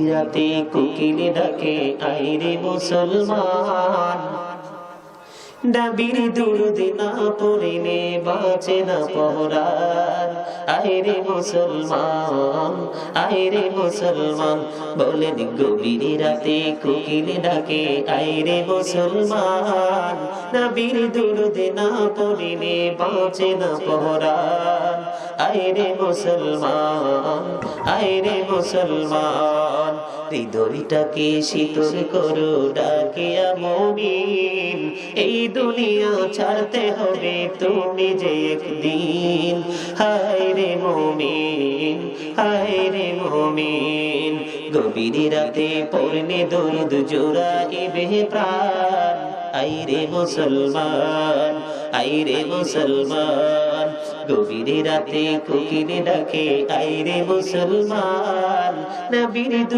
রাতে কোকিল ডাকে আইরে মুসলমান, নবীর দুরূদ না পড়িলে বাঁচে না পরাণ। আইরে মুসলমান, আইরে মুসলমান, বলেন গভীর রাতে কোকিল ডাকে আইরে মুসলমান, নবীর দুরূদ না পড়িলে বাঁচে না পরাণ। আইরে মুসলমান, আইরে মুসলমান, হৃদয়টাকে শীতল করো ডাকিয়া মুমিন, এই দুনিয়া ছাড়তে হবে তুমি যে একদিন। হায় রে মুমিন, হায় রে মুমিন, গভীর রাতে পড়লে দরুদ জোড়াইবে প্রাণ। আইরে মুসলমান, আইরে মুসলমান, গভীর রাতে কোকিল ডাকে আইরে মুসলমান, নবীর